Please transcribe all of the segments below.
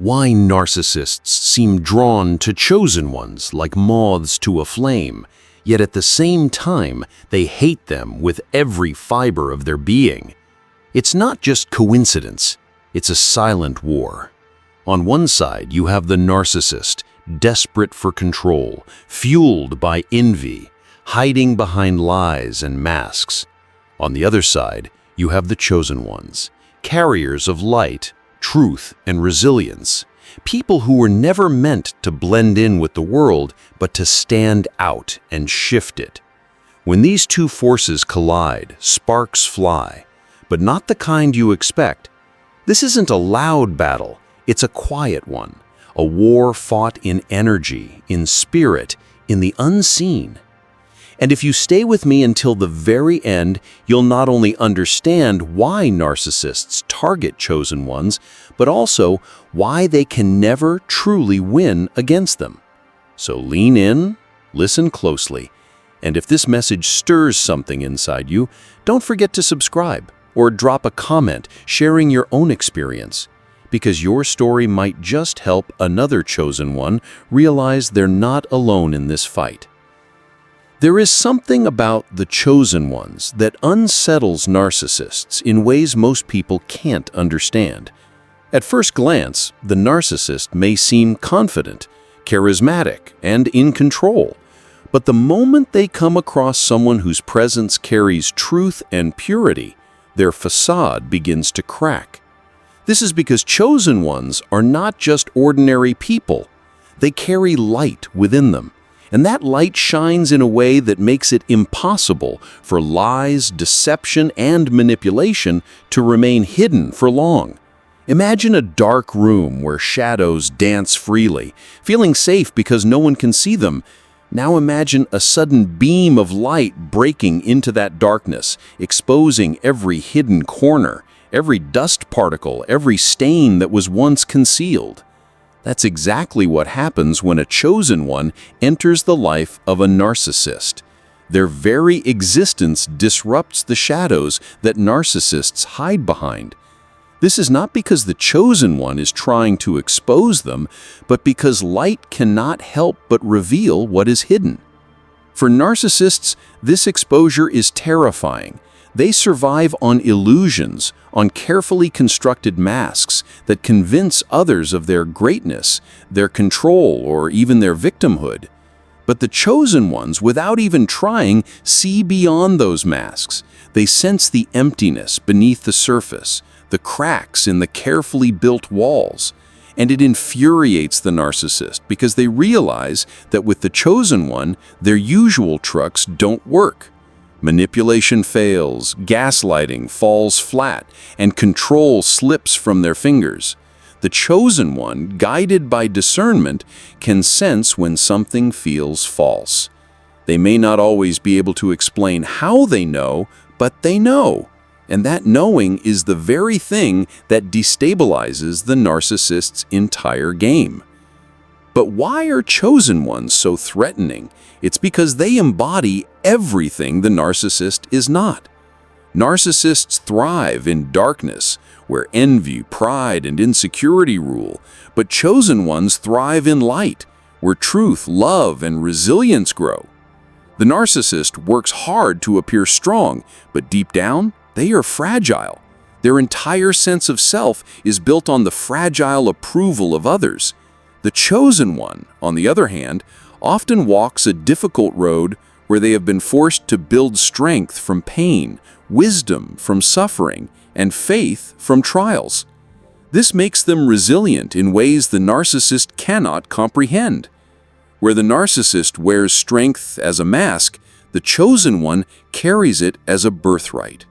Why narcissists seem drawn to chosen ones like moths to a flame, yet at the same time they hate them with every fiber of their being. It's not just coincidence, it's a silent war. On one side, you have the narcissist, desperate for control, fueled by envy, hiding behind lies and masks. On the other side, you have the chosen ones, carriers of light, truth, and resilience. People who were never meant to blend in with the world, but to stand out and shift it. When these two forces collide, sparks fly, but not the kind you expect. This isn't a loud battle, it's a quiet one, a war fought in energy, in spirit, in the unseen. And if you stay with me until the very end, you'll not only understand why narcissists target chosen ones, but also why they can never truly win against them. So lean in, listen closely, and if this message stirs something inside you, don't forget to subscribe or drop a comment sharing your own experience, because your story might just help another chosen one realize they're not alone in this fight. There is something about the chosen ones that unsettles narcissists in ways most people can't understand. At first glance, the narcissist may seem confident, charismatic, and in control. But the moment they come across someone whose presence carries truth and purity, their facade begins to crack. This is because chosen ones are not just ordinary people. They carry light within them. And that light shines in a way that makes it impossible for lies, deception, and manipulation to remain hidden for long. Imagine a dark room where shadows dance freely, feeling safe because no one can see them. Now imagine a sudden beam of light breaking into that darkness, exposing every hidden corner, every dust particle, every stain that was once concealed. That's exactly what happens when a chosen one enters the life of a narcissist. Their very existence disrupts the shadows that narcissists hide behind. This is not because the chosen one is trying to expose them, but because light cannot help but reveal what is hidden. For narcissists, this exposure is terrifying. They survive on illusions, on carefully constructed masks that convince others of their greatness, their control, or even their victimhood. But the chosen ones, without even trying, see beyond those masks. They sense the emptiness beneath the surface, the cracks in the carefully built walls. And it infuriates the narcissist because they realize that with the chosen one, their usual tricks don't work. Manipulation fails, gaslighting falls flat, and control slips from their fingers. The chosen one, guided by discernment, can sense when something feels false. They may not always be able to explain how they know, but they know. And that knowing is the very thing that destabilizes the narcissist's entire game. But why are chosen ones so threatening? It's because they embody everything the narcissist is not. Narcissists thrive in darkness, where envy, pride, and insecurity rule, but chosen ones thrive in light, where truth, love, and resilience grow. The narcissist works hard to appear strong, but deep down, they are fragile. Their entire sense of self is built on the fragile approval of others. The chosen one, on the other hand, often walks a difficult road where they have been forced to build strength from pain, wisdom from suffering, and faith from trials. This makes them resilient in ways the narcissist cannot comprehend. Where the narcissist wears strength as a mask, the chosen one carries it as a birthright.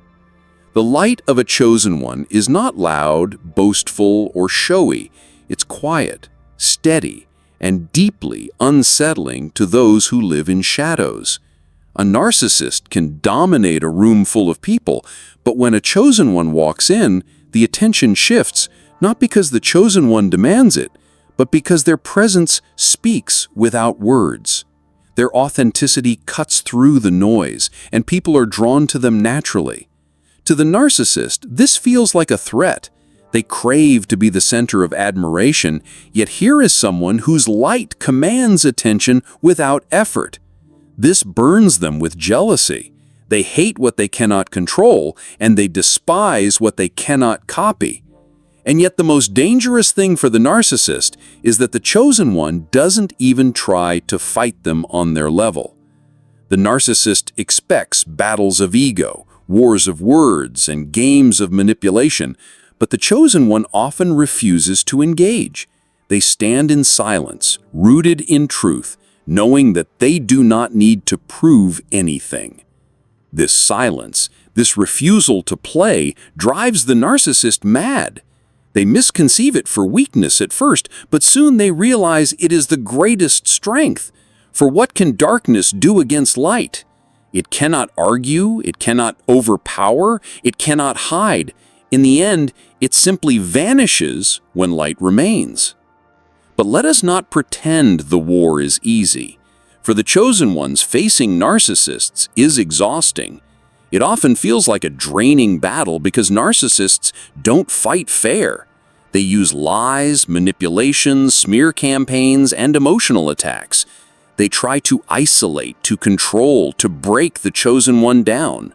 The light of a chosen one is not loud, boastful, or showy. It's quiet, steady, and deeply unsettling to those who live in shadows. A narcissist can dominate a room full of people, but when a chosen one walks in, the attention shifts, not because the chosen one demands it, but because their presence speaks without words. Their authenticity cuts through the noise, and people are drawn to them naturally. To the narcissist, this feels like a threat. They crave to be the center of admiration, yet here is someone whose light commands attention without effort. This burns them with jealousy. They hate what they cannot control, and they despise what they cannot copy. And yet the most dangerous thing for the narcissist is that the chosen one doesn't even try to fight them on their level. The narcissist expects battles of ego, wars of words, and games of manipulation, but the chosen one often refuses to engage. They stand in silence, rooted in truth, knowing that they do not need to prove anything. This silence, this refusal to play, drives the narcissist mad. They misconceive it for weakness at first, but soon they realize it is the greatest strength. For what can darkness do against light? It cannot argue, it cannot overpower, it cannot hide. In the end, it simply vanishes when light remains. But let us not pretend the war is easy. For the chosen ones, facing narcissists is exhausting. It often feels like a draining battle because narcissists don't fight fair. They use lies, manipulations, smear campaigns, and emotional attacks. They try to isolate, to control, to break the chosen one down.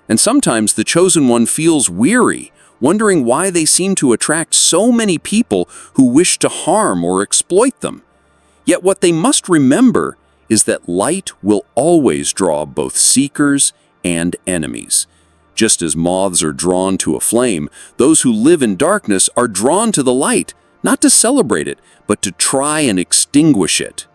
And sometimes the chosen one feels weary, wondering why they seem to attract so many people who wish to harm or exploit them. Yet what they must remember is that light will always draw both seekers and enemies. Just as moths are drawn to a flame, those who live in darkness are drawn to the light, not to celebrate it, but to try and extinguish it.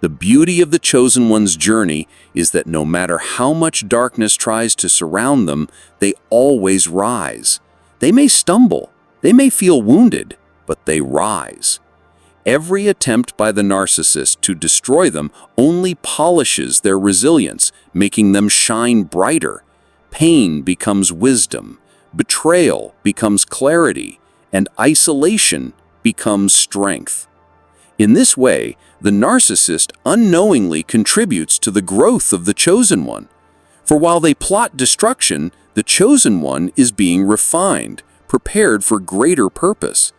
The beauty of the chosen one's journey is that no matter how much darkness tries to surround them, they always rise. They may stumble, they may feel wounded, but they rise. Every attempt by the narcissist to destroy them only polishes their resilience, making them shine brighter. Pain becomes wisdom, betrayal becomes clarity, and isolation becomes strength. In this way, the narcissist unknowingly contributes to the growth of the chosen one. For while they plot destruction, the chosen one is being refined, prepared for greater purpose.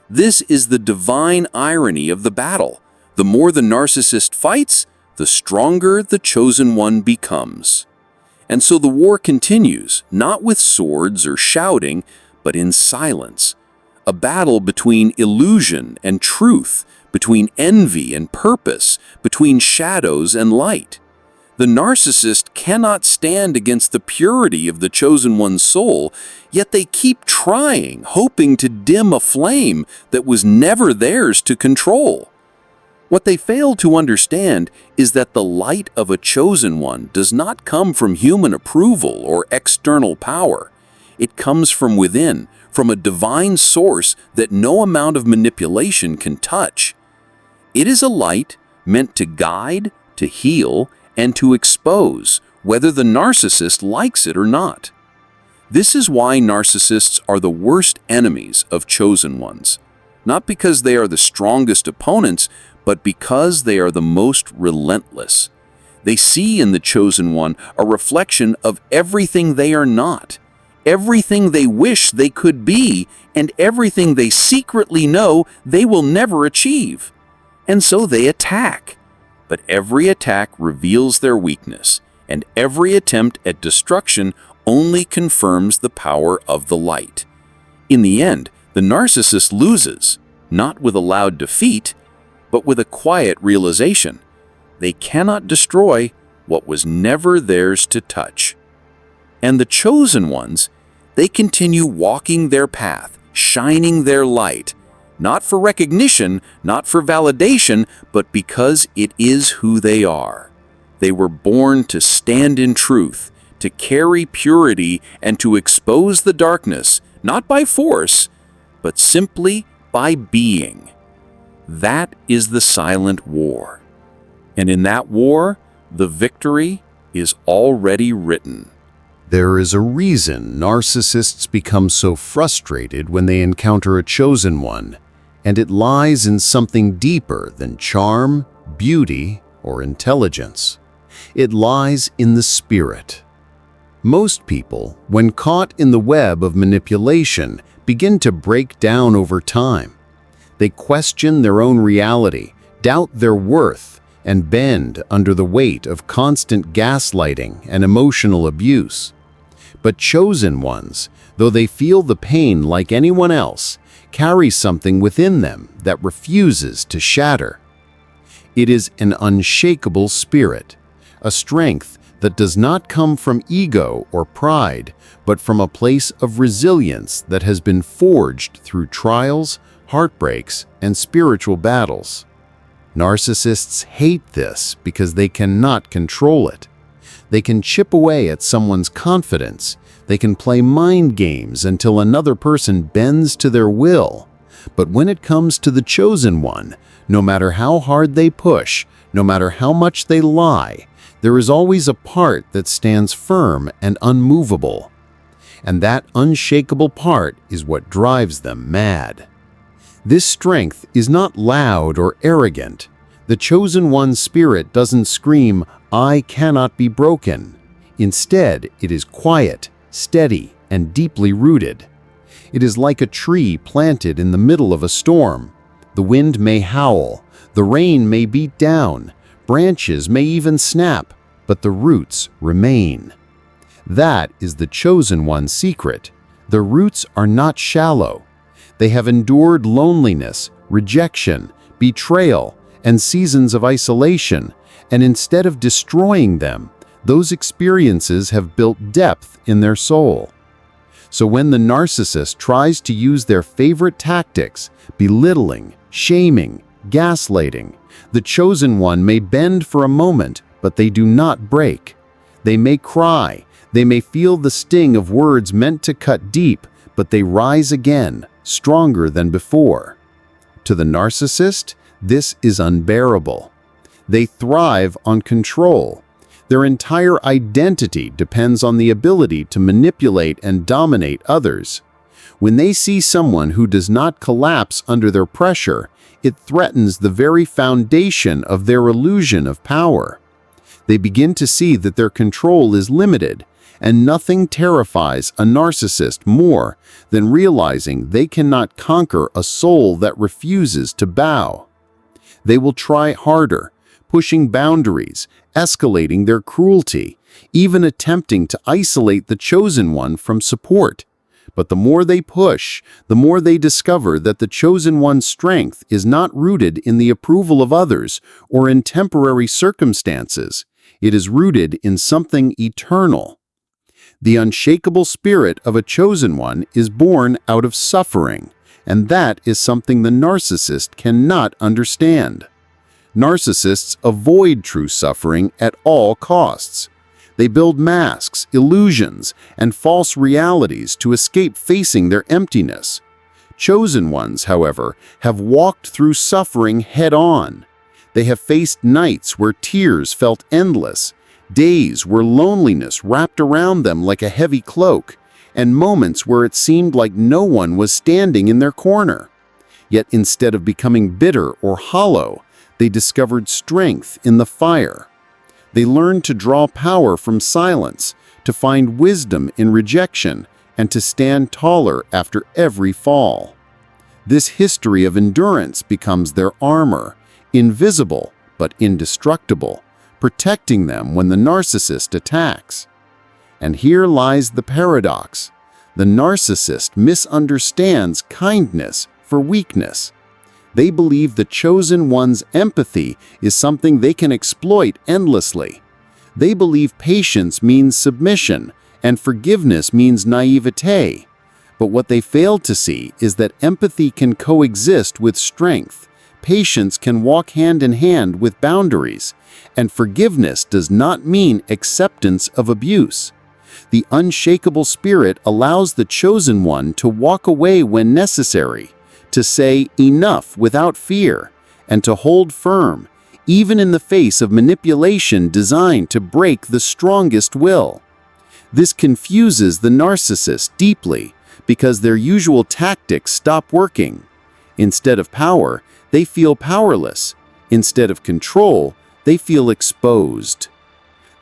This is the divine irony of the battle. The more the narcissist fights, the stronger the chosen one becomes. And so the war continues, not with swords or shouting, but in silence. A battle between illusion and truth, between envy and purpose, between shadows and light. The narcissist cannot stand against the purity of the chosen one's soul, yet they keep trying, hoping to dim a flame that was never theirs to control. What they fail to understand is that the light of a chosen one does not come from human approval or external power. It comes from within, from a divine source that no amount of manipulation can touch. It is a light meant to guide, to heal, and to expose, whether the narcissist likes it or not. This is why narcissists are the worst enemies of chosen ones, not because they are the strongest opponents, but because they are the most relentless. They see in the chosen one a reflection of everything they are not, everything they wish they could be, and everything they secretly know they will never achieve. And so they attack. But every attack reveals their weakness, and every attempt at destruction only confirms the power of the light. In the end, the narcissist loses, not with a loud defeat, but with a quiet realization. They cannot destroy what was never theirs to touch. And the chosen ones, they continue walking their path, shining their light, not for recognition, not for validation, but because it is who they are. They were born to stand in truth, to carry purity, and to expose the darkness, not by force, but simply by being. That is the silent war. And in that war, the victory is already written. There is a reason narcissists become so frustrated when they encounter a chosen one, and it lies in something deeper than charm, beauty, or intelligence. It lies in the spirit. Most people, when caught in the web of manipulation, begin to break down over time. They question their own reality, doubt their worth, and bend under the weight of constant gaslighting and emotional abuse. But chosen ones, though they feel the pain like anyone else, carry something within them that refuses to shatter. It is an unshakable spirit, a strength that does not come from ego or pride, but from a place of resilience that has been forged through trials, heartbreaks, and spiritual battles. Narcissists hate this because they cannot control it. They can chip away at someone's confidence. They can play mind games until another person bends to their will. But when it comes to the chosen one, no matter how hard they push, no matter how much they lie, there is always a part that stands firm and unmovable. And that unshakable part is what drives them mad. This strength is not loud or arrogant. The chosen one's spirit doesn't scream, "I cannot be broken." Instead, it is quiet, steady, and deeply rooted. It is like a tree planted in the middle of a storm. The wind may howl, the rain may beat down, branches may even snap, but the roots remain. That is the chosen one's secret. The roots are not shallow. They have endured loneliness, rejection, betrayal, and seasons of isolation, and instead of destroying them, those experiences have built depth in their soul. So when the narcissist tries to use their favorite tactics, belittling, shaming, gaslighting, the chosen one may bend for a moment, but they do not break. They may cry, they may feel the sting of words meant to cut deep, but they rise again, stronger than before. To the narcissist, this is unbearable. They thrive on control. Their entire identity depends on the ability to manipulate and dominate others. When they see someone who does not collapse under their pressure, it threatens the very foundation of their illusion of power. They begin to see that their control is limited, and nothing terrifies a narcissist more than realizing they cannot conquer a soul that refuses to bow. They will try harder, pushing boundaries, escalating their cruelty, even attempting to isolate the chosen one from support. But the more they push, the more they discover that the chosen one's strength is not rooted in the approval of others or in temporary circumstances. It is rooted in something eternal. The unshakable spirit of a chosen one is born out of suffering, and that is something the narcissist cannot understand. Narcissists avoid true suffering at all costs. They build masks, illusions, and false realities to escape facing their emptiness. Chosen ones, however, have walked through suffering head-on. They have faced nights where tears felt endless, days where loneliness wrapped around them like a heavy cloak, and moments where it seemed like no one was standing in their corner. Yet instead of becoming bitter or hollow, they discovered strength in the fire. They learned to draw power from silence, to find wisdom in rejection, and to stand taller after every fall. This history of endurance becomes their armor, invisible but indestructible, protecting them when the narcissist attacks. And here lies the paradox. The narcissist misunderstands kindness for weakness. They believe the chosen one's empathy is something they can exploit endlessly. They believe patience means submission and forgiveness means naivete. But what they fail to see is that empathy can coexist with strength, patience can walk hand in hand with boundaries, and forgiveness does not mean acceptance of abuse. The unshakable spirit allows the chosen one to walk away when necessary, to say enough without fear, and to hold firm, even in the face of manipulation designed to break the strongest will. This confuses the narcissist deeply because their usual tactics stop working. Instead of power, they feel powerless. Instead of control, they feel exposed.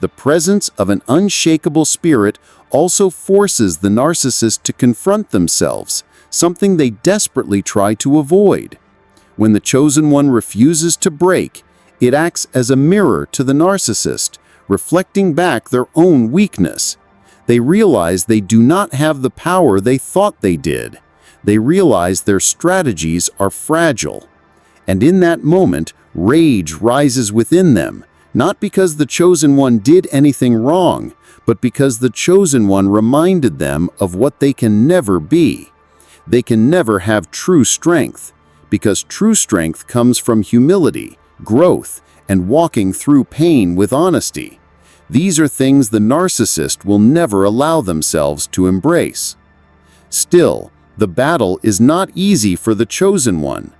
The presence of an unshakable spirit also forces the narcissist to confront themselves, something they desperately try to avoid. When the chosen one refuses to break, it acts as a mirror to the narcissist, reflecting back their own weakness. They realize they do not have the power they thought they did. They realize their strategies are fragile. And in that moment, rage rises within them, not because the chosen one did anything wrong, but because the chosen one reminded them of what they can never be. They can never have true strength, because true strength comes from humility, growth, and walking through pain with honesty. These are things the narcissist will never allow themselves to embrace. Still, the battle is not easy for the chosen one.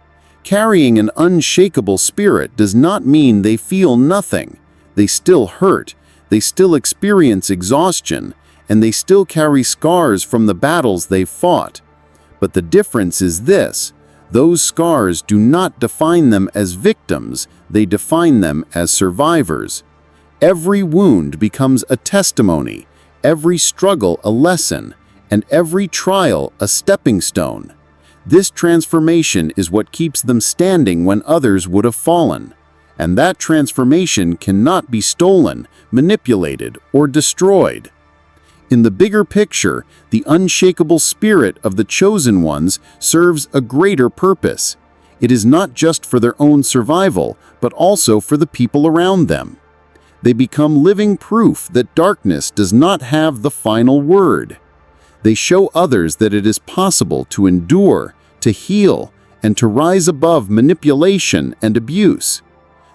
Carrying an unshakable spirit does not mean they feel nothing. They still hurt, they still experience exhaustion, and they still carry scars from the battles they've fought. But the difference is this: those scars do not define them as victims, they define them as survivors. Every wound becomes a testimony, every struggle a lesson, and every trial a stepping stone. This transformation is what keeps them standing when others would have fallen. And that transformation cannot be stolen, manipulated, or destroyed. In the bigger picture, the unshakable spirit of the chosen ones serves a greater purpose. It is not just for their own survival, but also for the people around them. They become living proof that darkness does not have the final word. They show others that it is possible to endure, to heal, and to rise above manipulation and abuse.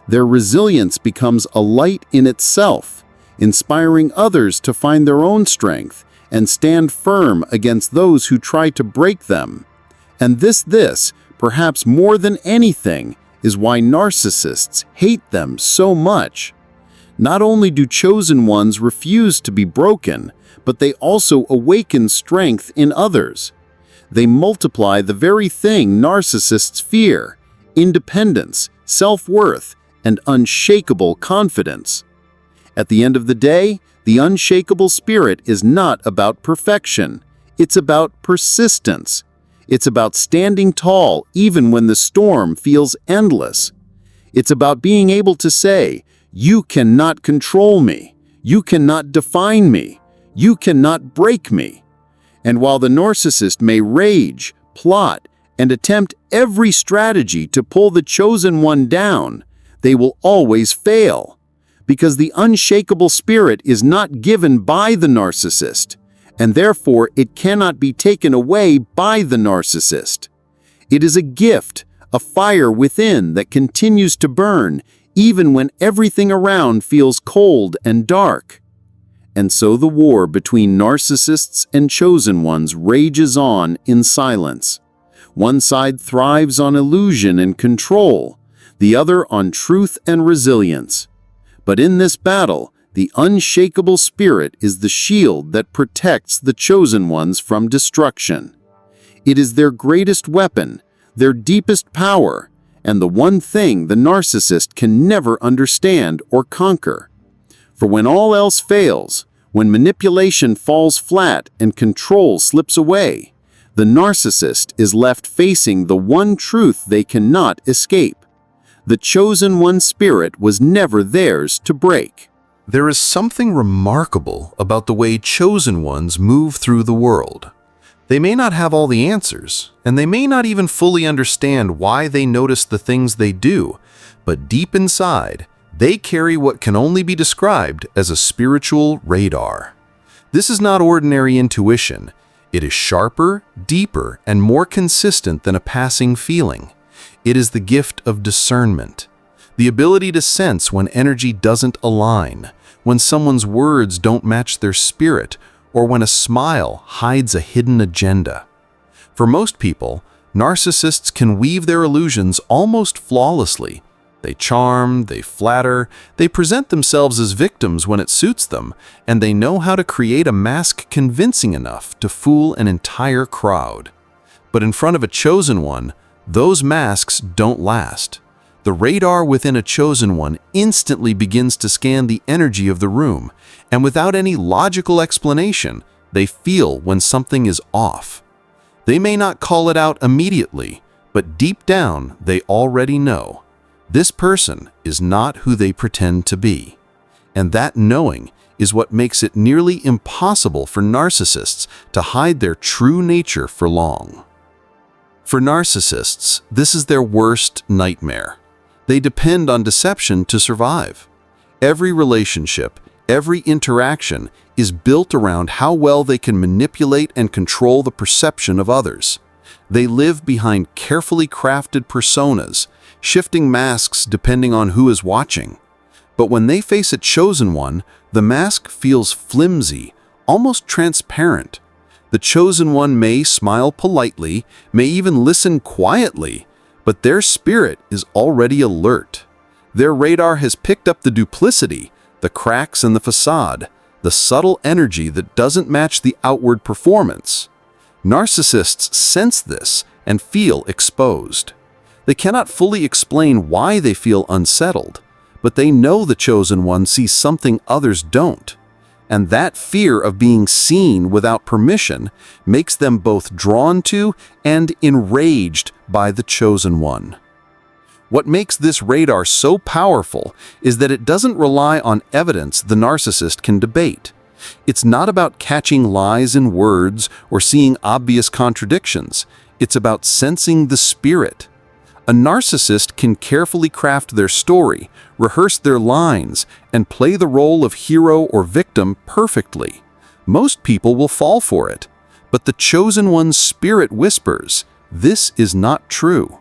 Their resilience becomes a light in itself, inspiring others to find their own strength and stand firm against those who try to break them. And this, perhaps more than anything, is why narcissists hate them so much. Not only do chosen ones refuse to be broken, but they also awaken strength in others. They multiply the very thing narcissists fear: independence, self-worth, and unshakable confidence. At the end of the day, the unshakable spirit is not about perfection. It's about persistence. It's about standing tall even when the storm feels endless. It's about being able to say, "You cannot control me. You cannot define me. You cannot break me." And while the narcissist may rage, plot, and attempt every strategy to pull the chosen one down, they will always fail. Because the unshakable spirit is not given by the narcissist, and therefore it cannot be taken away by the narcissist. It is a gift, a fire within that continues to burn, even when everything around feels cold and dark. And so the war between narcissists and chosen ones rages on in silence. One side thrives on illusion and control, the other on truth and resilience. But in this battle, the unshakable spirit is the shield that protects the chosen ones from destruction. It is their greatest weapon, their deepest power, and the one thing the narcissist can never understand or conquer. For when all else fails, when manipulation falls flat and control slips away, the narcissist is left facing the one truth they cannot escape. The chosen one spirit was never theirs to break. There is something remarkable about the way chosen ones move through the world. They may not have all the answers, and they may not even fully understand why they notice the things they do, but deep inside, they carry what can only be described as a spiritual radar. This is not ordinary intuition. It is sharper, deeper, and more consistent than a passing feeling. It is the gift of discernment, the ability to sense when energy doesn't align, when someone's words don't match their spirit, or when a smile hides a hidden agenda. For most people, narcissists can weave their illusions almost flawlessly. They charm, they flatter, they present themselves as victims when it suits them, and they know how to create a mask convincing enough to fool an entire crowd. But in front of a chosen one, those masks don't last. The radar within a chosen one instantly begins to scan the energy of the room, and without any logical explanation, they feel when something is off. They may not call it out immediately, but deep down they already know. This person is not who they pretend to be. And that knowing is what makes it nearly impossible for narcissists to hide their true nature for long. For narcissists, this is their worst nightmare. They depend on deception to survive. Every relationship, every interaction is built around how well they can manipulate and control the perception of others. They live behind carefully crafted personas, shifting masks depending on who is watching. But when they face a chosen one, the mask feels flimsy, almost transparent. The chosen one may smile politely, may even listen quietly, but their spirit is already alert. Their radar has picked up the duplicity, the cracks in the facade, the subtle energy that doesn't match the outward performance. Narcissists sense this and feel exposed. They cannot fully explain why they feel unsettled, but they know the chosen one sees something others don't. And that fear of being seen without permission makes them both drawn to and enraged by the chosen one. What makes this radar so powerful is that it doesn't rely on evidence the narcissist can debate. It's not about catching lies in words or seeing obvious contradictions. It's about sensing the spirit. A narcissist can carefully craft their story, rehearse their lines, and play the role of hero or victim perfectly. Most people will fall for it, but the chosen one's spirit whispers, "This is not true."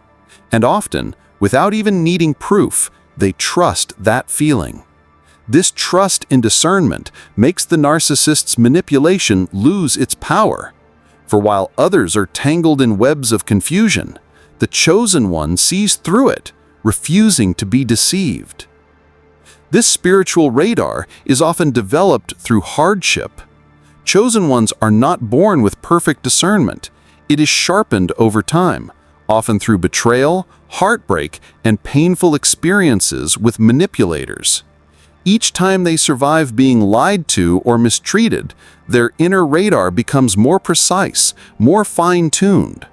And often, without even needing proof, they trust that feeling. This trust in discernment makes the narcissist's manipulation lose its power. For while others are tangled in webs of confusion, the chosen one sees through it, refusing to be deceived. This spiritual radar is often developed through hardship. Chosen ones are not born with perfect discernment. It is sharpened over time, often through betrayal, heartbreak, and painful experiences with manipulators. Each time they survive being lied to or mistreated, their inner radar becomes more precise, more fine-tuned.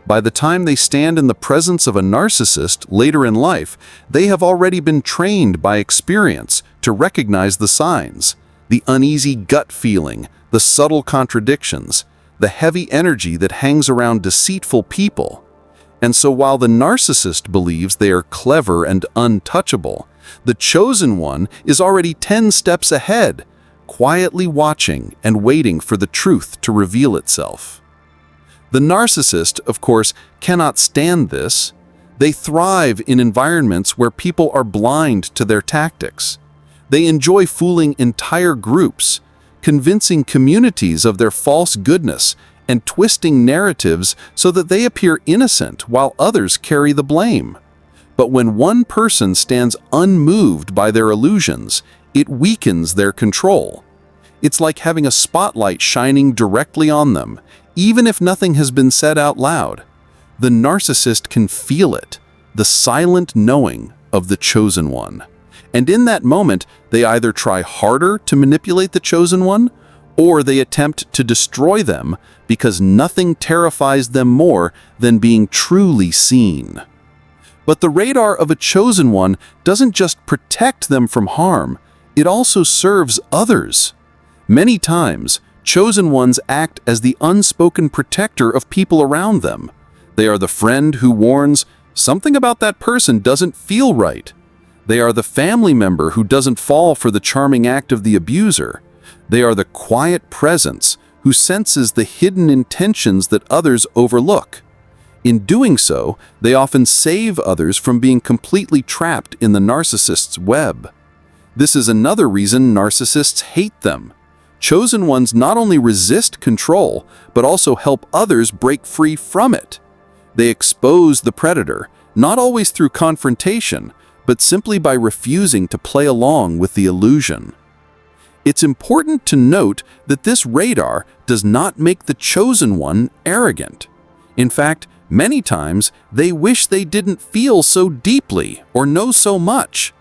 By the time they stand in the presence of a narcissist later in life, they have already been trained by experience to recognize the signs, the uneasy gut feeling, the subtle contradictions, the heavy energy that hangs around deceitful people. And so while the narcissist believes they are clever and untouchable, the chosen one is already 10 steps ahead, quietly watching and waiting for the truth to reveal itself. The narcissist, of course, cannot stand this. They thrive in environments where people are blind to their tactics. They enjoy fooling entire groups, convincing communities of their false goodness, and twisting narratives so that they appear innocent while others carry the blame. But when one person stands unmoved by their illusions, it weakens their control. It's like having a spotlight shining directly on them, even if nothing has been said out loud. The narcissist can feel it, the silent knowing of the chosen one. And in that moment, they either try harder to manipulate the chosen one, or they attempt to destroy them because nothing terrifies them more than being truly seen. But the radar of a chosen one doesn't just protect them from harm, it also serves others. Many times, chosen ones act as the unspoken protector of people around them. They are the friend who warns, "Something about that person doesn't feel right." They are the family member who doesn't fall for the charming act of the abuser. They are the quiet presence who senses the hidden intentions that others overlook. In doing so, they often save others from being completely trapped in the narcissist's web. This is another reason narcissists hate them. Chosen ones not only resist control, but also help others break free from it. They expose the predator, not always through confrontation, but simply by refusing to play along with the illusion. It's important to note that this radar does not make the chosen one arrogant. In fact, many times they wish they didn't feel so deeply or know so much.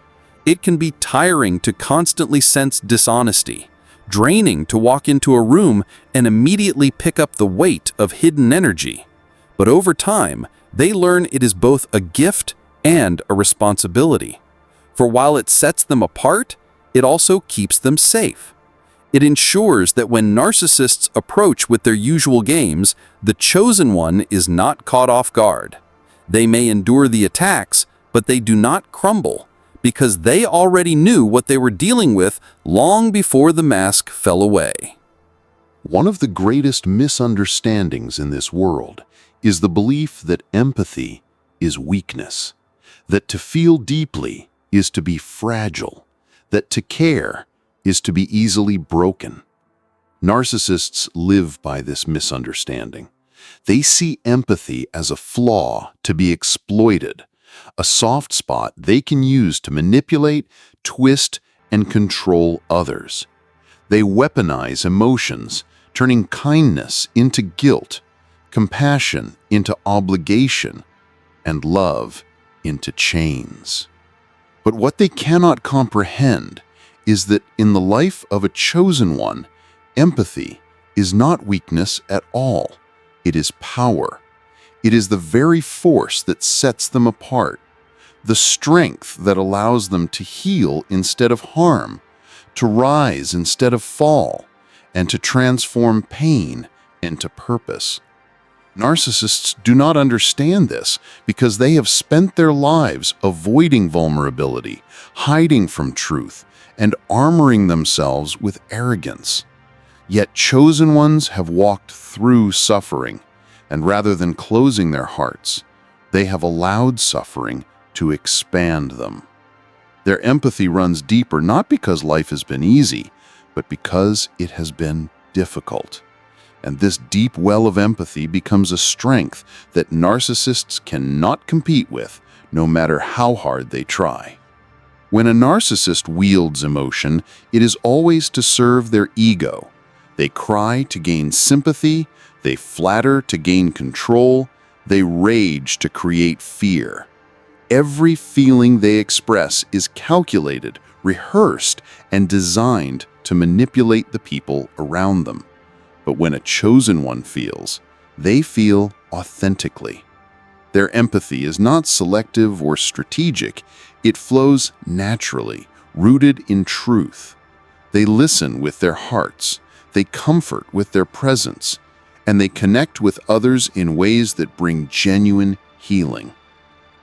It can be tiring to constantly sense dishonesty, draining to walk into a room and immediately pick up the weight of hidden energy. But over time, they learn it is both a gift and a responsibility. For while it sets them apart, it also keeps them safe. It ensures that when narcissists approach with their usual games, the chosen one is not caught off guard. They may endure the attacks, but they do not crumble, because they already knew what they were dealing with long before the mask fell away. One of the greatest misunderstandings in this world is the belief that empathy is weakness, that to feel deeply is to be fragile, that to care is to be easily broken. Narcissists live by this misunderstanding. They see empathy as a flaw to be exploited, a soft spot they can use to manipulate, twist, and control others. They weaponize emotions, turning kindness into guilt, compassion into obligation, and love into chains. But what they cannot comprehend is that in the life of a chosen one, empathy is not weakness at all. It is power. It is the very force that sets them apart, the strength that allows them to heal instead of harm, to rise instead of fall, and to transform pain into purpose. Narcissists do not understand this because they have spent their lives avoiding vulnerability, hiding from truth, and armoring themselves with arrogance. Yet chosen ones have walked through suffering, and rather than closing their hearts, they have allowed suffering to expand them. Their empathy runs deeper not because life has been easy, but because it has been difficult. And this deep well of empathy becomes a strength that narcissists cannot compete with, no matter how hard they try. When a narcissist wields emotion, it is always to serve their ego. They cry to gain sympathy, they flatter to gain control, they rage to create fear. Every feeling they express is calculated, rehearsed, and designed to manipulate the people around them. But when a chosen one feels, they feel authentically. Their empathy is not selective or strategic. It flows naturally, rooted in truth. They listen with their hearts, they comfort with their presence, and they connect with others in ways that bring genuine healing.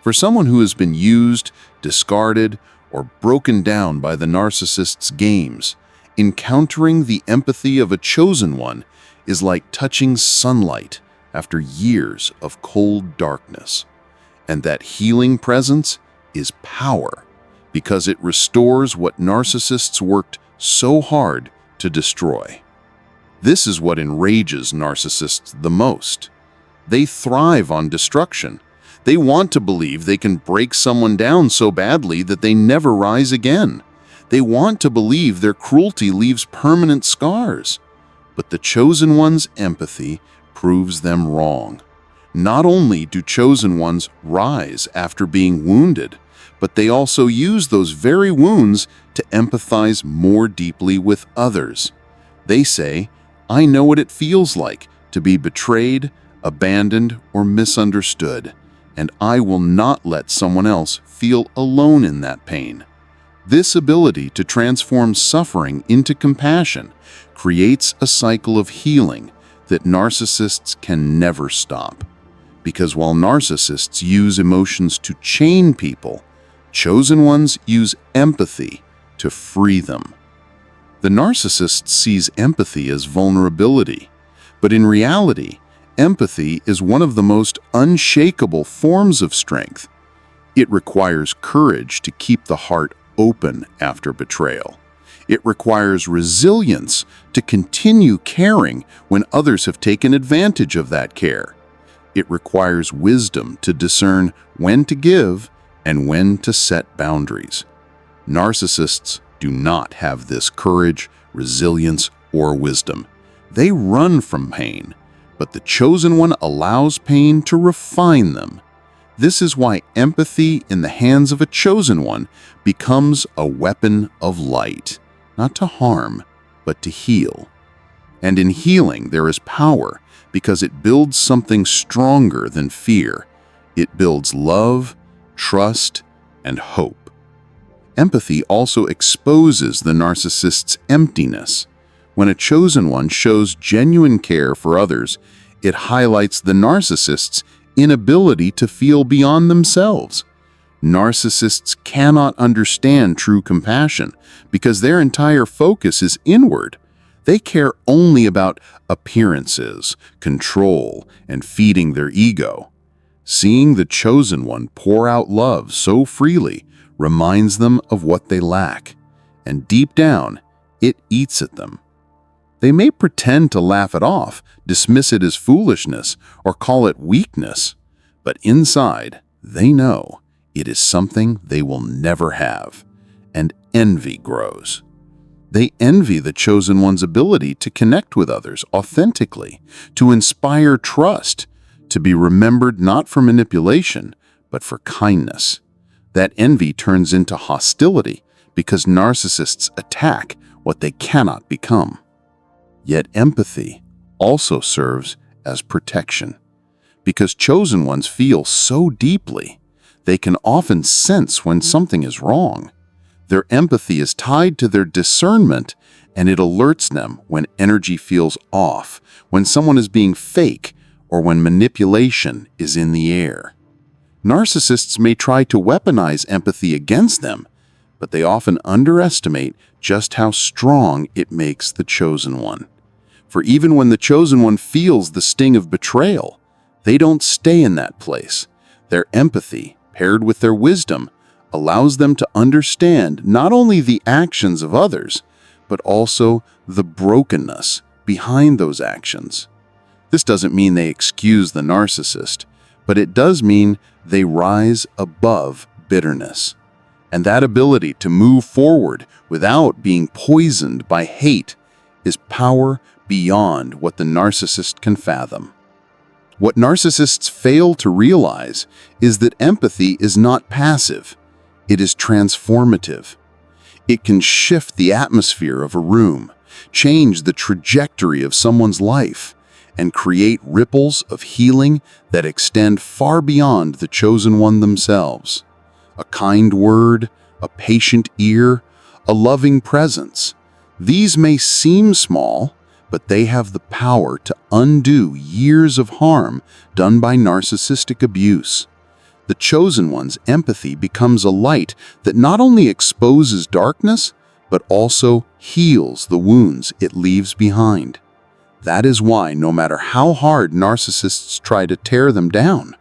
For someone who has been used, discarded, or broken down by the narcissist's games, encountering the empathy of a chosen one is like touching sunlight after years of cold darkness. And that healing presence is power, because it restores what narcissists worked so hard to destroy. This is what enrages narcissists the most. They thrive on destruction. They want to believe they can break someone down so badly that they never rise again. They want to believe their cruelty leaves permanent scars. But the chosen one's empathy proves them wrong. Not only do chosen ones rise after being wounded, but they also use those very wounds to empathize more deeply with others. They say, "I know what it feels like to be betrayed, abandoned, or misunderstood, and I will not let someone else feel alone in that pain." This ability to transform suffering into compassion creates a cycle of healing that narcissists can never stop. Because while narcissists use emotions to chain people, chosen ones use empathy to free them. The narcissist sees empathy as vulnerability, but in reality, empathy is one of the most unshakable forms of strength. It requires courage to keep the heart open after betrayal. It requires resilience to continue caring when others have taken advantage of that care. It requires wisdom to discern when to give and when to set boundaries. Narcissists do not have this courage, resilience, or wisdom. They run from pain, but the chosen one allows pain to refine them. This is why empathy in the hands of a chosen one becomes a weapon of light, not to harm, but to heal. And in healing, there is power because it builds something stronger than fear. It builds love, trust, and hope. Empathy also exposes the narcissist's emptiness. When a chosen one shows genuine care for others, it highlights the narcissist's inability to feel beyond themselves. Narcissists cannot understand true compassion because their entire focus is inward. They care only about appearances, control, and feeding their ego. Seeing the chosen one pour out love so freely reminds them of what they lack, and deep down, it eats at them. They may pretend to laugh it off, dismiss it as foolishness, or call it weakness, but inside, they know it is something they will never have, and envy grows. They envy the chosen one's ability to connect with others authentically, to inspire trust, to be remembered not for manipulation, but for kindness. That envy turns into hostility because narcissists attack what they cannot become. Yet empathy also serves as protection. Because chosen ones feel so deeply, they can often sense when something is wrong. Their empathy is tied to their discernment, and it alerts them when energy feels off, when someone is being fake, or when manipulation is in the air. Narcissists may try to weaponize empathy against them, but they often underestimate just how strong it makes the chosen one. For even when the chosen one feels the sting of betrayal, they don't stay in that place. Their empathy, paired with their wisdom, allows them to understand not only the actions of others, but also the brokenness behind those actions. This doesn't mean they excuse the narcissist, but it does mean they rise above bitterness. And that ability to move forward without being poisoned by hate is power beyond what the narcissist can fathom. What narcissists fail to realize is that empathy is not passive. It is transformative. It can shift the atmosphere of a room, change the trajectory of someone's life, and create ripples of healing that extend far beyond the chosen one themselves. A kind word, a patient ear, a loving presence. These may seem small, but they have the power to undo years of harm done by narcissistic abuse. The chosen one's empathy becomes a light that not only exposes darkness, but also heals the wounds it leaves behind. That is why, no matter how hard narcissists try to tear them down,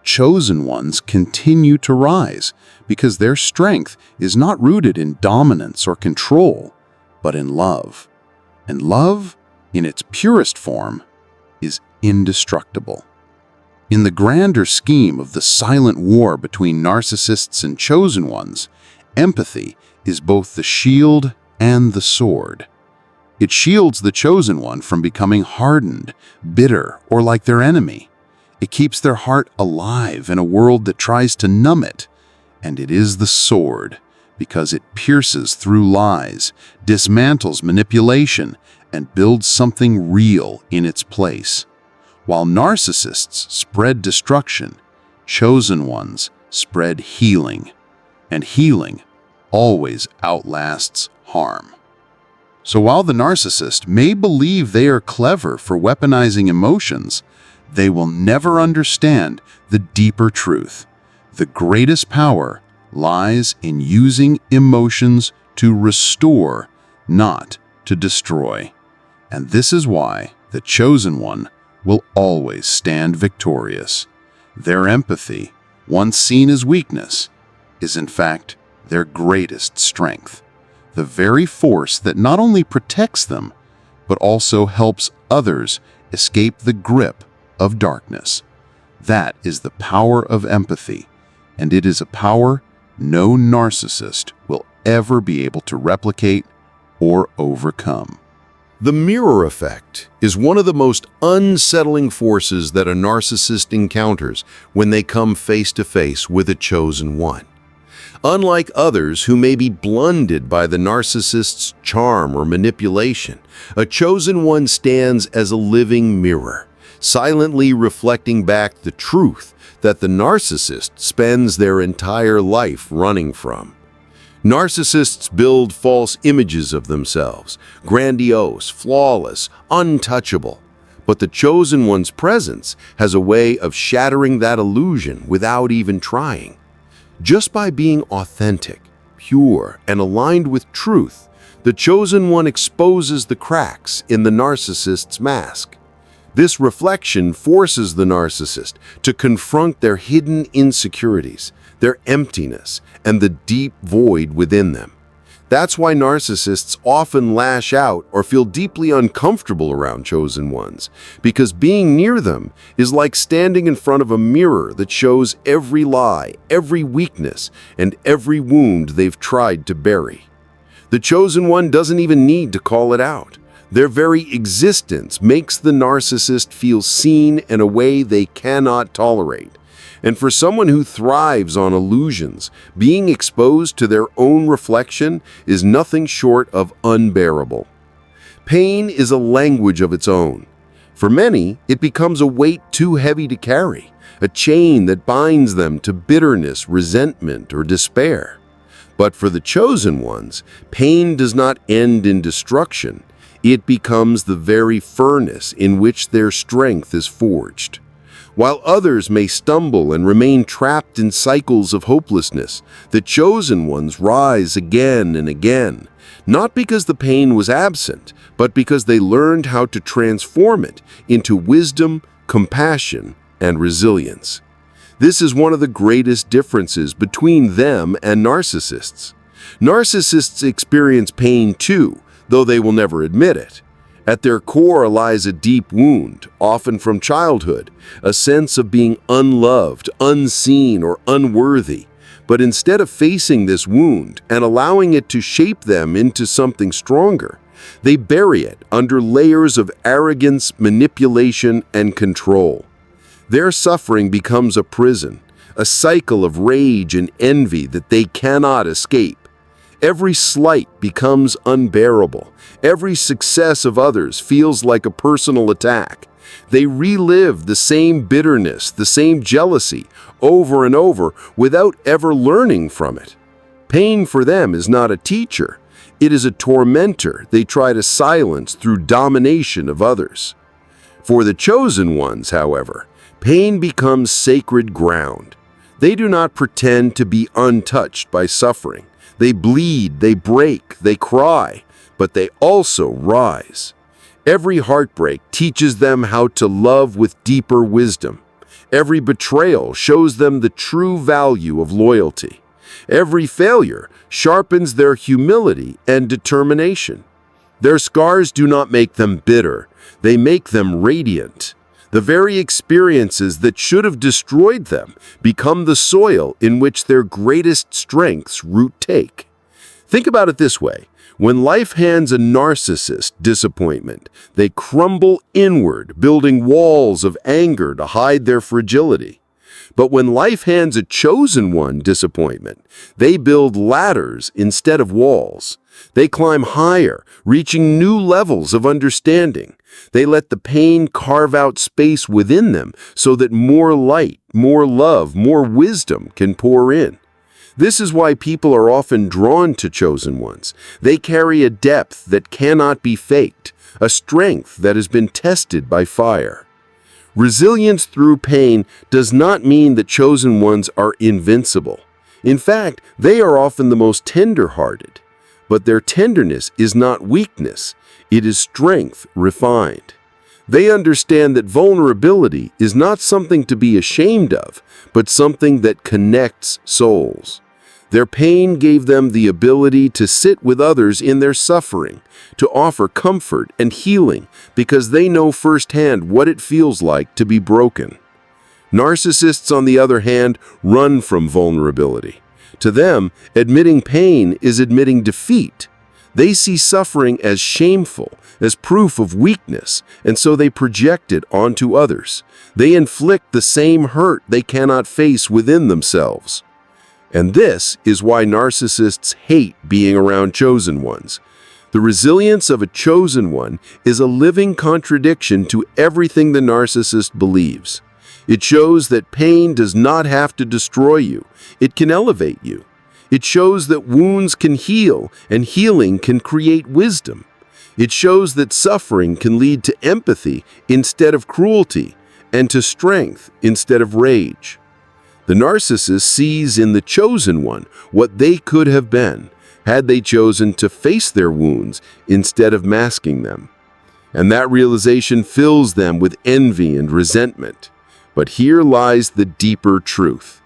chosen ones continue to rise because their strength is not rooted in dominance or control, but in love. And love, in its purest form, is indestructible. In the grander scheme of the silent war between narcissists and chosen ones, empathy is both the shield and the sword. It shields the chosen one from becoming hardened, bitter, or like their enemy. It keeps their heart alive in a world that tries to numb it. And it is the sword, because it pierces through lies, dismantles manipulation, and builds something real in its place. While narcissists spread destruction, chosen ones spread healing, and healing always outlasts harm. So while the narcissist may believe they are clever for weaponizing emotions, they will never understand the deeper truth. The greatest power lies in using emotions to restore, not to destroy. And this is why the chosen one will always stand victorious. Their empathy, once seen as weakness, is in fact their greatest strength. The very force that not only protects them, but also helps others escape the grip of darkness. That is the power of empathy, and it is a power no narcissist will ever be able to replicate or overcome. The mirror effect is one of the most unsettling forces that a narcissist encounters when they come face to face with a chosen one. Unlike others who may be blinded by the narcissist's charm or manipulation, a chosen one stands as a living mirror, silently reflecting back the truth that the narcissist spends their entire life running from. Narcissists build false images of themselves, grandiose, flawless, untouchable. But the chosen one's presence has a way of shattering that illusion without even trying. Just by being authentic, pure, and aligned with truth, the chosen one exposes the cracks in the narcissist's mask. This reflection forces the narcissist to confront their hidden insecurities, their emptiness, and the deep void within them. That's why narcissists often lash out or feel deeply uncomfortable around chosen ones, because being near them is like standing in front of a mirror that shows every lie, every weakness, and every wound they've tried to bury. The chosen one doesn't even need to call it out. Their very existence makes the narcissist feel seen in a way they cannot tolerate. And for someone who thrives on illusions, being exposed to their own reflection is nothing short of unbearable. Pain is a language of its own. For many, it becomes a weight too heavy to carry, a chain that binds them to bitterness, resentment, or despair. But for the chosen ones, pain does not end in destruction. It becomes the very furnace in which their strength is forged. While others may stumble and remain trapped in cycles of hopelessness, the chosen ones rise again and again, not because the pain was absent, but because they learned how to transform it into wisdom, compassion, and resilience. This is one of the greatest differences between them and narcissists. Narcissists experience pain too, though they will never admit it. At their core lies a deep wound, often from childhood, a sense of being unloved, unseen, or unworthy. But instead of facing this wound and allowing it to shape them into something stronger, they bury it under layers of arrogance, manipulation, and control. Their suffering becomes a prison, a cycle of rage and envy that they cannot escape. Every slight becomes unbearable. Every success of others feels like a personal attack. They relive the same bitterness, the same jealousy, over and over without ever learning from it. Pain for them is not a teacher. It is a tormentor they try to silence through domination of others. For the chosen ones, however, pain becomes sacred ground. They do not pretend to be untouched by suffering. They bleed, they break, they cry, but they also rise. Every heartbreak teaches them how to love with deeper wisdom. Every betrayal shows them the true value of loyalty. Every failure sharpens their humility and determination. Their scars do not make them bitter, they make them radiant. The very experiences that should have destroyed them become the soil in which their greatest strengths root take. Think about it this way. When life hands a narcissist disappointment, they crumble inward, building walls of anger to hide their fragility. But when life hands a chosen one disappointment, they build ladders instead of walls. They climb higher, reaching new levels of understanding. They let the pain carve out space within them so that more light, more love, more wisdom can pour in. This is why people are often drawn to chosen ones. They carry a depth that cannot be faked, a strength that has been tested by fire. Resilience through pain does not mean that chosen ones are invincible. In fact, they are often the most tender-hearted. But their tenderness is not weakness, it is strength refined. They understand that vulnerability is not something to be ashamed of, but something that connects souls. Their pain gave them the ability to sit with others in their suffering, to offer comfort and healing because they know firsthand what it feels like to be broken. Narcissists, on the other hand, run from vulnerability. To them, admitting pain is admitting defeat. They see suffering as shameful, as proof of weakness, and so they project it onto others. They inflict the same hurt they cannot face within themselves. And this is why narcissists hate being around chosen ones. The resilience of a chosen one is a living contradiction to everything the narcissist believes. It shows that pain does not have to destroy you. It can elevate you. It shows that wounds can heal and healing can create wisdom. It shows that suffering can lead to empathy instead of cruelty and to strength instead of rage. The narcissist sees in the chosen one what they could have been had they chosen to face their wounds instead of masking them. And that realization fills them with envy and resentment. But here lies the deeper truth.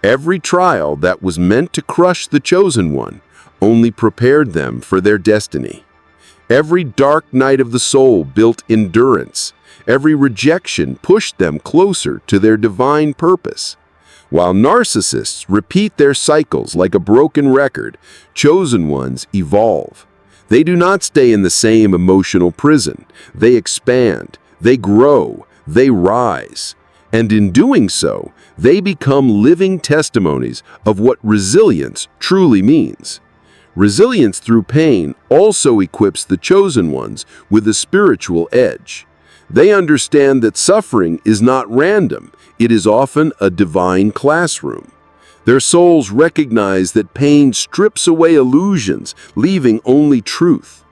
Every trial that was meant to crush the chosen one only prepared them for their destiny. Every dark night of the soul built endurance. Every rejection pushed them closer to their divine purpose. While narcissists repeat their cycles like a broken record, chosen ones evolve. They do not stay in the same emotional prison. They expand, they grow, they rise. And in doing so, they become living testimonies of what resilience truly means. Resilience through pain also equips the chosen ones with a spiritual edge. They understand that suffering is not random, it is often a divine classroom. Their souls recognize that pain strips away illusions, leaving only truth.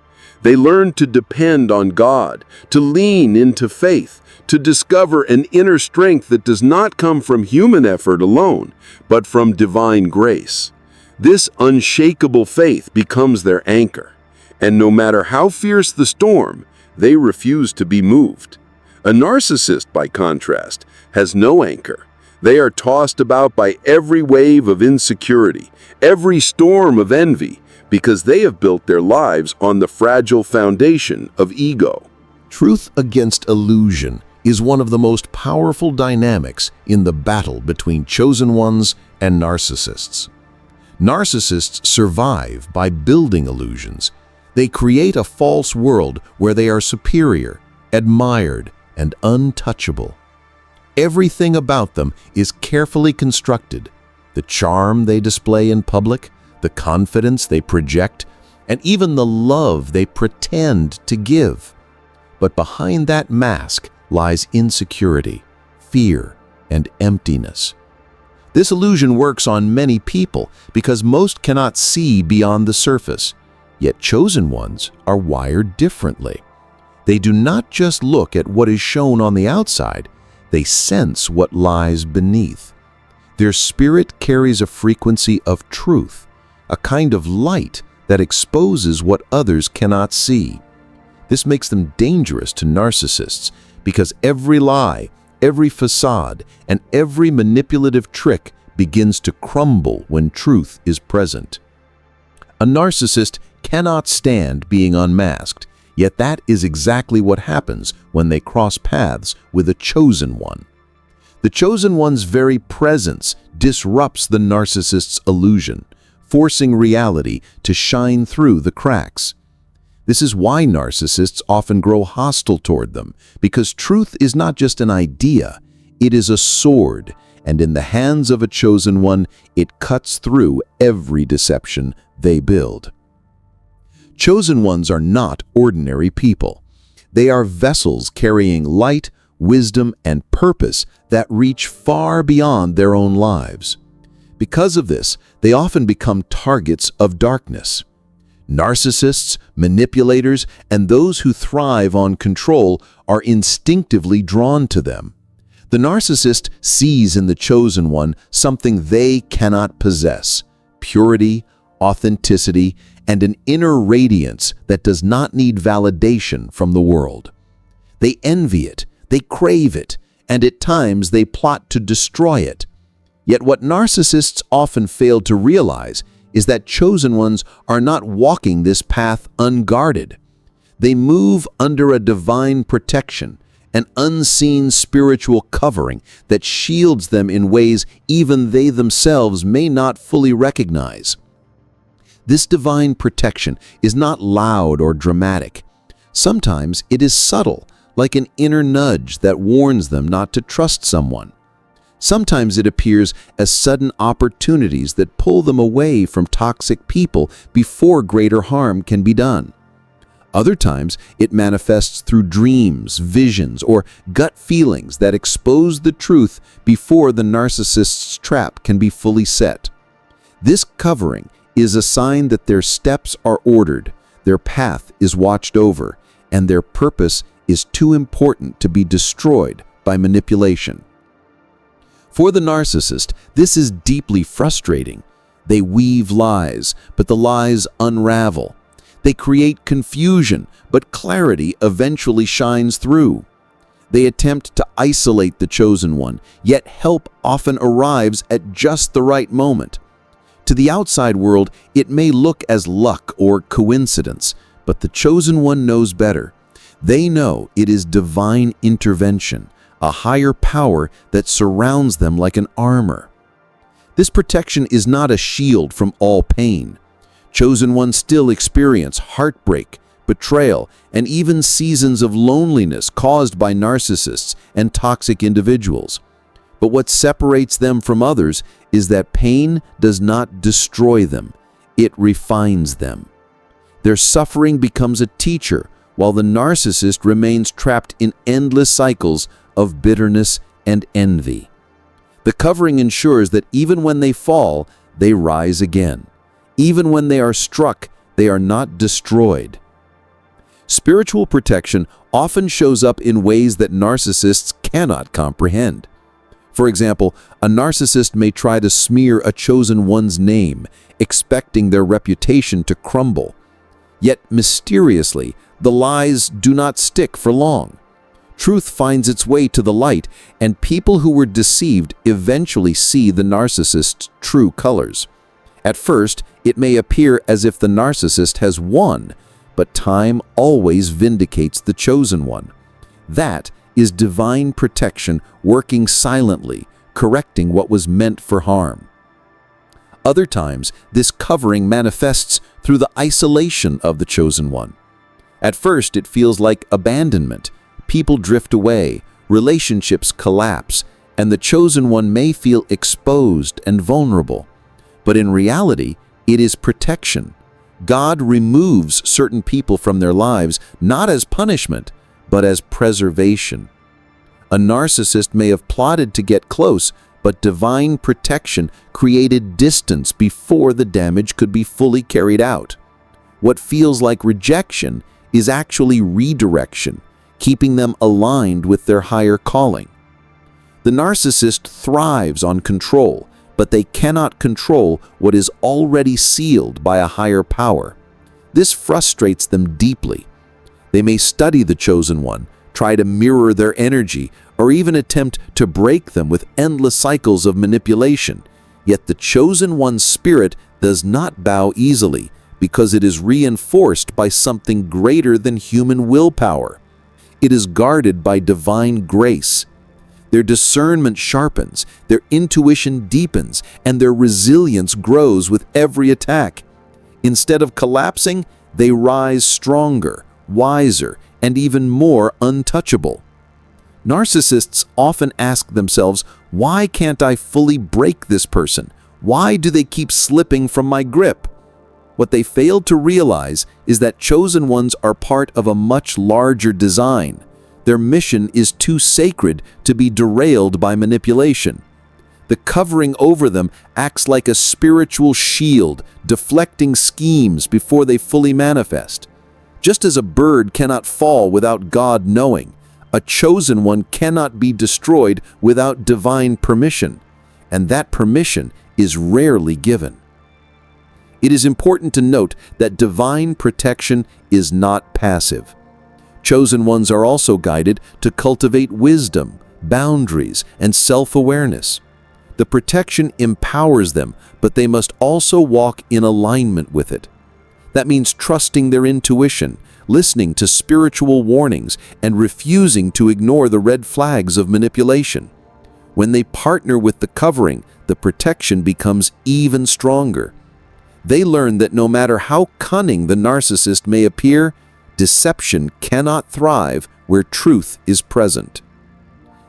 They learn to depend on God, to lean into faith, to discover an inner strength that does not come from human effort alone, but from divine grace. This unshakable faith becomes their anchor, and no matter how fierce the storm, they refuse to be moved. A narcissist, by contrast, has no anchor. They are tossed about by every wave of insecurity, every storm of envy, because they have built their lives on the fragile foundation of ego. Truth against illusion is one of the most powerful dynamics in the battle between chosen ones and narcissists. Narcissists survive by building illusions. They create a false world where they are superior, admired, and untouchable. Everything about them is carefully constructed. The charm they display in public, the confidence they project, and even the love they pretend to give. But behind that mask lies insecurity, fear, and emptiness. This illusion works on many people because most cannot see beyond the surface, yet chosen ones are wired differently. They do not just look at what is shown on the outside, they sense what lies beneath. Their spirit carries a frequency of truth, a kind of light that exposes what others cannot see. This makes them dangerous to narcissists because every lie, every facade, and every manipulative trick begins to crumble when truth is present. A narcissist cannot stand being unmasked, yet that is exactly what happens when they cross paths with a chosen one. The chosen one's very presence disrupts the narcissist's illusion, forcing reality to shine through the cracks. This is why narcissists often grow hostile toward them, because truth is not just an idea, it is a sword, and in the hands of a chosen one, it cuts through every deception they build. Chosen ones are not ordinary people. They are vessels carrying light, wisdom, and purpose that reach far beyond their own lives. Because of this, they often become targets of darkness. Narcissists, manipulators, and those who thrive on control are instinctively drawn to them. The narcissist sees in the chosen one something they cannot possess: purity, authenticity, and an inner radiance that does not need validation from the world. They envy it, they crave it, and at times they plot to destroy it. Yet what narcissists often fail to realize is that chosen ones are not walking this path unguarded. They move under a divine protection, an unseen spiritual covering that shields them in ways even they themselves may not fully recognize. This divine protection is not loud or dramatic. Sometimes it is subtle, like an inner nudge that warns them not to trust someone. Sometimes it appears as sudden opportunities that pull them away from toxic people before greater harm can be done. Other times, it manifests through dreams, visions, or gut feelings that expose the truth before the narcissist's trap can be fully set. This covering is a sign that their steps are ordered, their path is watched over, and their purpose is too important to be destroyed by manipulation. For the narcissist, this is deeply frustrating. They weave lies, but the lies unravel. They create confusion, but clarity eventually shines through. They attempt to isolate the chosen one, yet help often arrives at just the right moment. To the outside world, it may look as luck or coincidence, but the chosen one knows better. They know it is divine intervention, a higher power that surrounds them like an armor. This protection is not a shield from all pain. Chosen ones still experience heartbreak, betrayal, and even seasons of loneliness caused by narcissists and toxic individuals. But what separates them from others is that pain does not destroy them, it refines them. Their suffering becomes a teacher, while the narcissist remains trapped in endless cycles of bitterness and envy. The covering ensures that even when they fall, they rise again. Even when they are struck, they are not destroyed. Spiritual protection often shows up in ways that narcissists cannot comprehend. For example, a narcissist may try to smear a chosen one's name, expecting their reputation to crumble. Yet mysteriously, the lies do not stick for long. Truth finds its way to the light, and people who were deceived eventually see the narcissist's true colors. At first, it may appear as if the narcissist has won, but time always vindicates the chosen one. That is divine protection working silently, correcting what was meant for harm. Other times, this covering manifests through the isolation of the chosen one. At first, it feels like abandonment. People drift away, relationships collapse, and the chosen one may feel exposed and vulnerable. But in reality, it is protection. God removes certain people from their lives not as punishment, but as preservation. A narcissist may have plotted to get close, but divine protection created distance before the damage could be fully carried out. What feels like rejection is actually redirection, keeping them aligned with their higher calling. The narcissist thrives on control, but they cannot control what is already sealed by a higher power. This frustrates them deeply. They may study the chosen one, try to mirror their energy, or even attempt to break them with endless cycles of manipulation. Yet the chosen one's spirit does not bow easily, because it is reinforced by something greater than human willpower. It is guarded by divine grace. Their discernment sharpens, their intuition deepens, and their resilience grows with every attack. Instead of collapsing, they rise stronger, wiser, and even more untouchable. Narcissists often ask themselves, why can't I fully break this person? Why do they keep slipping from my grip? What they fail to realize is that chosen ones are part of a much larger design. Their mission is too sacred to be derailed by manipulation. The covering over them acts like a spiritual shield, deflecting schemes before they fully manifest. Just as a bird cannot fall without God knowing, a chosen one cannot be destroyed without divine permission, and that permission is rarely given. It is important to note that divine protection is not passive. Chosen ones are also guided to cultivate wisdom, boundaries, and self-awareness. The protection empowers them, but they must also walk in alignment with it. That means trusting their intuition, listening to spiritual warnings, and refusing to ignore the red flags of manipulation. When they partner with the covering, the protection becomes even stronger. They learn that no matter how cunning the narcissist may appear, deception cannot thrive where truth is present.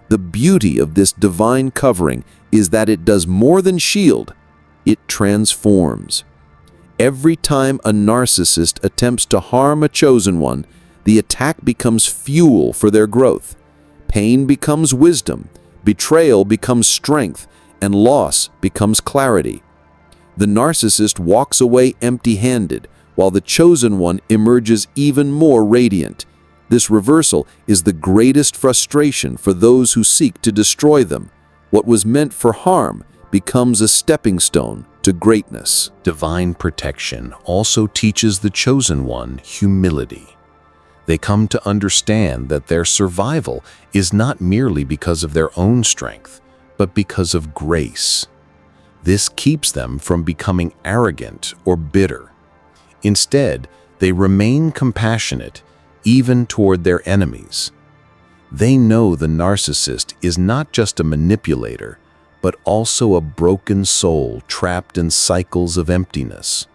The beauty of this divine covering is that it does more than shield, it transforms. Every time a narcissist attempts to harm a chosen one, the attack becomes fuel for their growth. Pain becomes wisdom, betrayal becomes strength, and loss becomes clarity. The narcissist walks away empty-handed, while the chosen one emerges even more radiant. This reversal is the greatest frustration for those who seek to destroy them. What was meant for harm becomes a stepping stone to greatness. Divine protection also teaches the chosen one humility. They come to understand that their survival is not merely because of their own strength, but because of grace. This keeps them from becoming arrogant or bitter. Instead, they remain compassionate, even toward their enemies. They know the narcissist is not just a manipulator, but also a broken soul trapped in cycles of emptiness.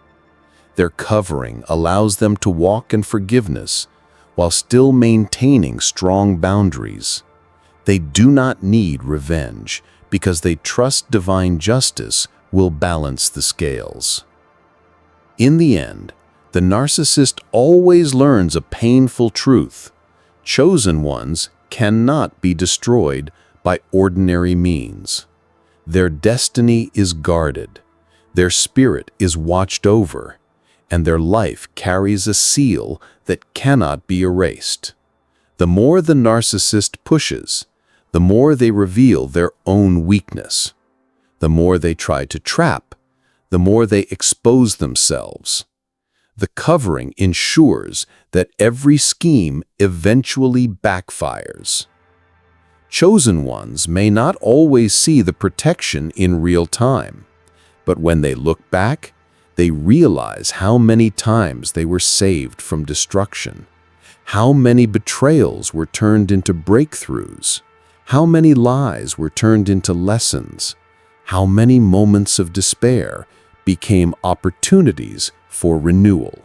Their covering allows them to walk in forgiveness while still maintaining strong boundaries. They do not need revenge because they trust divine justice will balance the scales. In the end, the narcissist always learns a painful truth. Chosen ones cannot be destroyed by ordinary means. Their destiny is guarded, their spirit is watched over, and their life carries a seal that cannot be erased. The more the narcissist pushes, the more they reveal their own weakness. The more they try to trap, the more they expose themselves. The covering ensures that every scheme eventually backfires. Chosen ones may not always see the protection in real time, but when they look back, they realize how many times they were saved from destruction, how many betrayals were turned into breakthroughs, how many lies were turned into lessons, how many moments of despair became opportunities for renewal.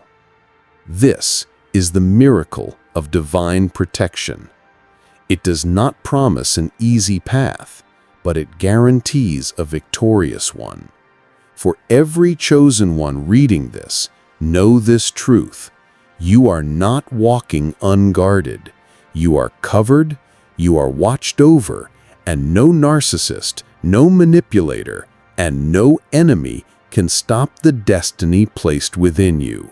This is the miracle of divine protection. It does not promise an easy path, but it guarantees a victorious one. For every chosen one reading this, know this truth: you are not walking unguarded. You are covered, you are watched over, and no narcissist, no manipulator, and no enemy can stop the destiny placed within you.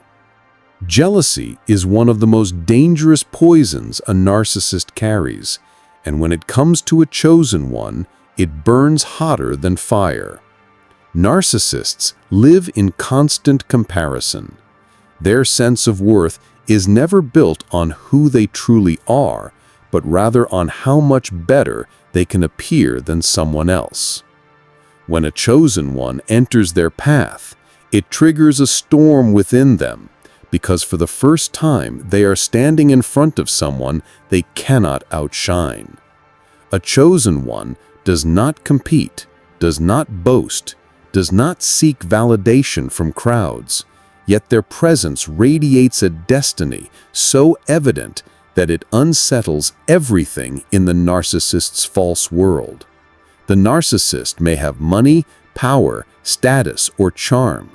Jealousy is one of the most dangerous poisons a narcissist carries, and when it comes to a chosen one, it burns hotter than fire. Narcissists live in constant comparison. Their sense of worth is never built on who they truly are, but rather on how much better they can appear than someone else. When a chosen one enters their path, it triggers a storm within them, because for the first time they are standing in front of someone they cannot outshine. A chosen one does not compete, does not boast, does not seek validation from crowds, yet their presence radiates a destiny so evident that it unsettles everything in the narcissist's false world. The narcissist may have money, power, status, or charm,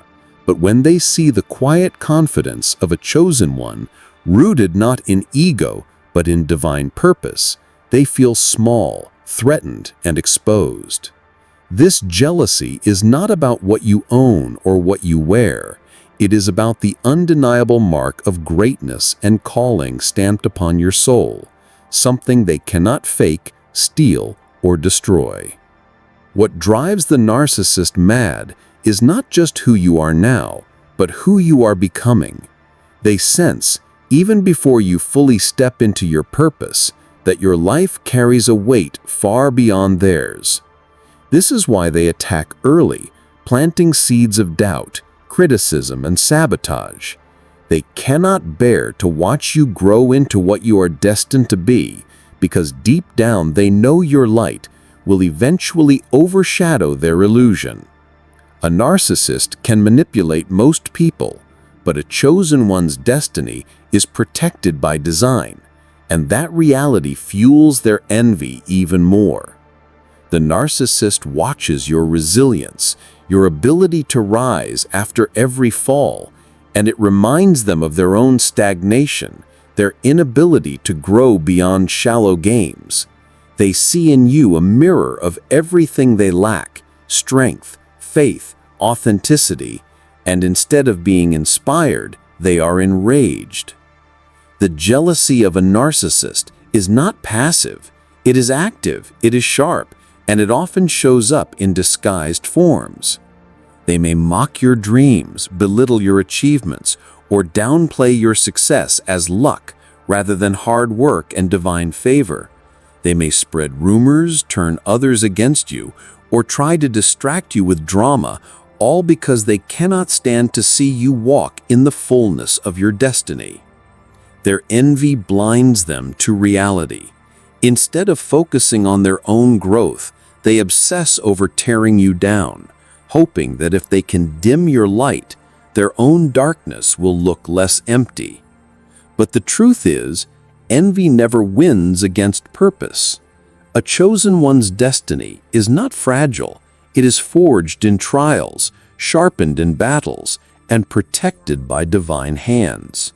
but when they see the quiet confidence of a chosen one, rooted not in ego but in divine purpose, they feel small, threatened, and exposed. This jealousy is not about what you own or what you wear. It is about the undeniable mark of greatness and calling stamped upon your soul, something they cannot fake, steal, or destroy. What drives the narcissist mad is not just who you are now, but who you are becoming. They sense, even before you fully step into your purpose, that your life carries a weight far beyond theirs. This is why they attack early, planting seeds of doubt, criticism, and sabotage. They cannot bear to watch you grow into what you are destined to be, because deep down they know your light will eventually overshadow their illusion. A narcissist can manipulate most people, but a chosen one's destiny is protected by design, And that reality fuels their envy even more. The narcissist watches your resilience, your ability to rise after every fall, and it reminds them of their own stagnation, their inability to grow beyond shallow games. They see in you a mirror of everything they lack: strength, faith, authenticity, and instead of being inspired, they are enraged. The jealousy of a narcissist is not passive, it is active, it is sharp, and it often shows up in disguised forms. They may mock your dreams, belittle your achievements, or downplay your success as luck rather than hard work and divine favor. They may spread rumors, turn others against you, or try to distract you with drama, all because they cannot stand to see you walk in the fullness of your destiny. Their envy blinds them to reality. Instead of focusing on their own growth, they obsess over tearing you down, hoping that if they can dim your light, their own darkness will look less empty. But the truth is, envy never wins against purpose. A chosen one's destiny is not fragile. It is forged in trials, sharpened in battles, and protected by divine hands.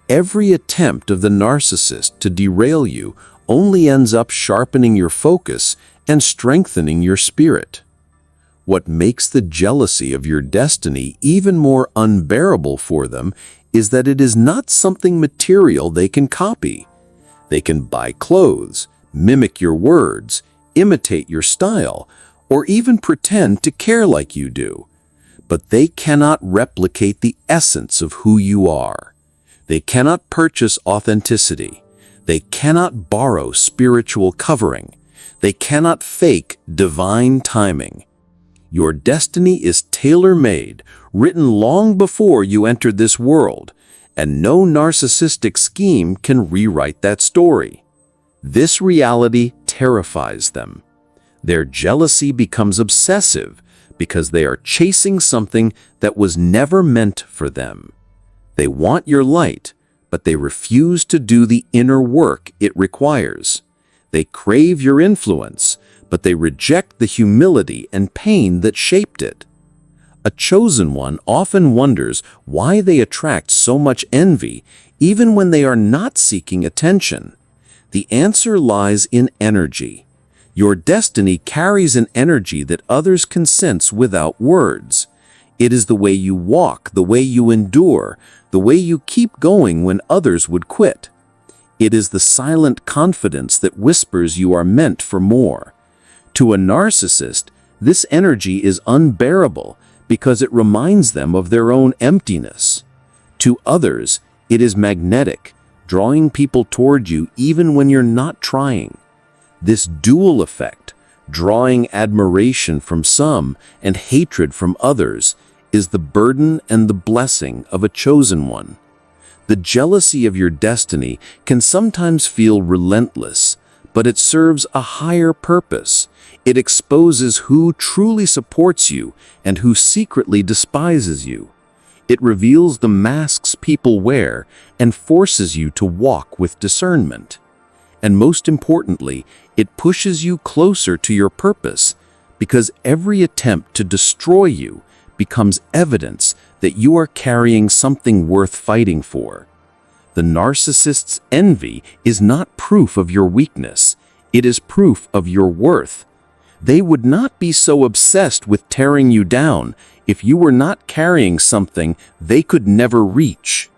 Every attempt of the narcissist to derail you only ends up sharpening your focus and strengthening your spirit. What makes the jealousy of your destiny even more unbearable for them is that it is not something material they can copy. They can buy clothes, mimic your words, imitate your style, or even pretend to care like you do. But they cannot replicate the essence of who you are. They cannot purchase authenticity. They cannot borrow spiritual covering. They cannot fake divine timing. Your destiny is tailor-made, written long before you entered this world, and no narcissistic scheme can rewrite that story. This reality terrifies them. Their jealousy becomes obsessive because they are chasing something that was never meant for them. They want your light, but they refuse to do the inner work it requires. They crave your influence, but they reject the humility and pain that shaped it. A chosen one often wonders why they attract so much envy even when they are not seeking attention. The answer lies in energy. Your destiny carries an energy that others can sense without words. It is the way you walk, the way you endure, the way you keep going when others would quit. It is the silent confidence that whispers you are meant for more. To a narcissist, this energy is unbearable because it reminds them of their own emptiness. To others, it is magnetic, drawing people toward you even when you're not trying. This dual effect, drawing admiration from some and hatred from others, is the burden and the blessing of a chosen one. The jealousy of your destiny can sometimes feel relentless, but it serves a higher purpose. It exposes who truly supports you and who secretly despises you. It reveals the masks people wear and forces you to walk with discernment. And most importantly, it pushes you closer to your purpose, because every attempt to destroy you becomes evidence that you are carrying something worth fighting for. The narcissist's envy is not proof of your weakness. It is proof of your worth. They would not be so obsessed with tearing you down if you were not carrying something they could never reach.